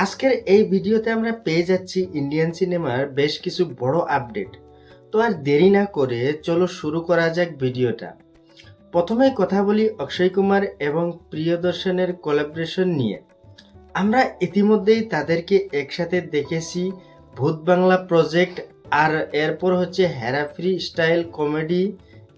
আজকের এই ভিডিওতে আমরা পেয়ে যাচ্ছি ইন্ডিয়ান সিনেমার বেশ কিছু বড় আপডেট। তো আর দেরি না করে চলো শুরু করা যাক ভিডিওটা। প্রথমেই কথা বলি অক্ষয় কুমার এবং প্রিয়দর্শনের কোলাবোরেশন নিয়ে। আমরা ইতিমধ্যেই তাদেরকে একসাথে দেখেছি ভূত বাংলা প্রজেক্ট, আর এরপর হচ্ছে হেরাফেরি স্টাইল কমেডি,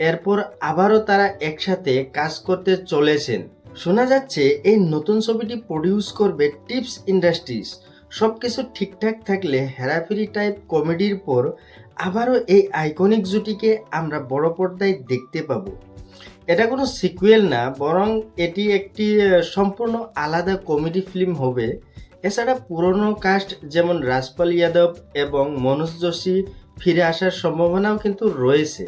এরপর আবারও তারা একসাথে কাজ করতে চলেছেন। শোনা যাচ্ছে এই নতুন ছবিটি প্রডিউস করবে টিপস ইন্ডাস্ট্রিজ। সবকিছু ঠিকঠাক থাকলে হেরাফেরি টাইপ কমেডির পর আবারও এই আইকনিক জুটিকে আমরা বড় পর্দায় দেখতে পাবো। এটা কোনো সিকুয়েল না, বরং এটি একটি সম্পূর্ণ আলাদা কমেডি ফিল্ম হবে। এছাড়া পুরনো কাস্ট যেমন রাজপাল যাদব এবং মনোজ যোশী ফিরে আসার সম্ভাবনাও কিন্তু রয়েছে।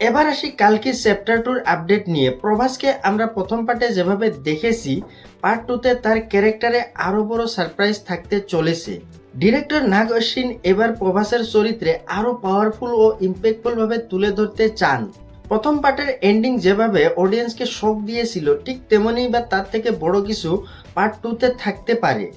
এবার আসি কালকে চ্যাপ্টার 2 আপডেট নিয়ে। প্রভাসকে আমরা প্রথম পার্টে যেভাবে দেখেছি, পার্ট 2তে তার ক্যারেক্টারে আরো বড় সারপ্রাইজ থাকতে চলেছে। ডিরেক্টর নাগ অশ্বিন এবার প্রভাসের চরিত্রে আরো পাওয়ারফুল ও ইম্প্যাক্টফুল ভাবে তুলে ধরতে চান। প্রথম পার্টের এন্ডিং যেভাবে অডিয়েন্সকে শক দিয়েছিল, ঠিক তেমনি বা তার থেকে বড় কিছু পার্ট 2তে থাকতে পারে।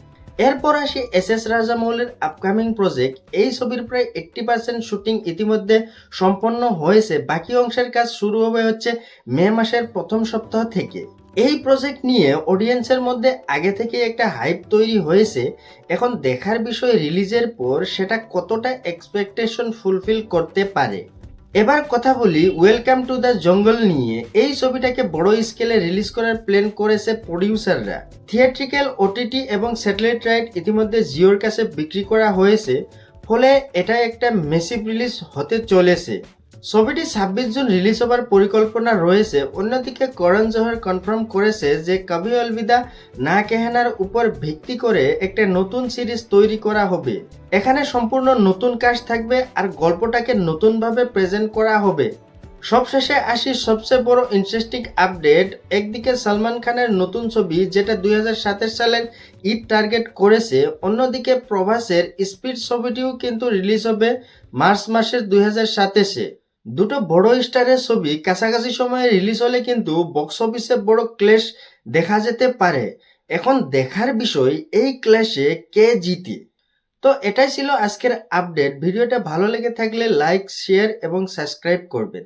এরপর আসি এস রাজামৌলির আপকামিং প্রজেক্ট। এই ছবির প্রায় 80% শুটিং ইতিমধ্যে সম্পন্ন হয়েছে, বাকি অংশের কাজ শুরু হবে হচ্ছে মে মাসের প্রথম সপ্তাহ থেকে। এই প্রজেক্ট নিয়ে অডিয়েন্সের মধ্যে আগে থেকে একটা হাইপ তৈরি হয়েছে। এখন দেখার বিষয় রিলিজের পর সেটা কতটা এক্সপেকটেশন ফুলফিল করতে পারে। এবার কথা বলি ওয়েলকাম টু দ্য জঙ্গল নিয়ে। এই ছবিটাকে বড় স্কেলে রিলিজ করার প্ল্যান করেছে প্রডিউসাররা। থিয়েট্রিক্যাল, ওটিটি এবং স্যাটেলাইট রাইট ইতিমধ্যে জিওর কাছে বিক্রি করা হয়েছে, ফলে এটা একটা মেসিভ রিলিজ হতে চলেছে। ছবিটি 26 জুন রিলিজ হবার পরিকল্পনা রয়েছে। অন্যদিকে করণ জোহর কনফার্ম করেছে যে কভি অলবিদা না কেহানার উপর ভিত্তি করে একটা নতুন সিরিজ তৈরি করা হবে। এখানে সম্পূর্ণ নতুন কাস্ট থাকবে আর গল্পটাকে নতুনভাবে প্রেজেন্ট করা হবে। সবশেষে আসি সবচেয়ে বড় ইন্টারেস্টিং আপডেট। একদিকে সালমান খানের নতুন ছবি যেটা 2027 সালের ঈদ টার্গেট করেছে, অন্যদিকে প্রভাসের স্পিড ছবিটিও কিন্তু রিলিজ হবে মার্চ মাসের 2027-এ। দুটো বড় স্টারের ছবি কাছাকাছি সময়ে রিলিজ হলে কিন্তু বক্স অফিসে বড় ক্ল্যাশ দেখা যেতে পারে। এখন দেখার বিষয় এই ক্ল্যাশে কে জিতে। তো এটাই ছিল আজকের আপডেট। ভিডিওটা ভালো লেগে থাকলে লাইক, শেয়ার এবং সাবস্ক্রাইব করবেন।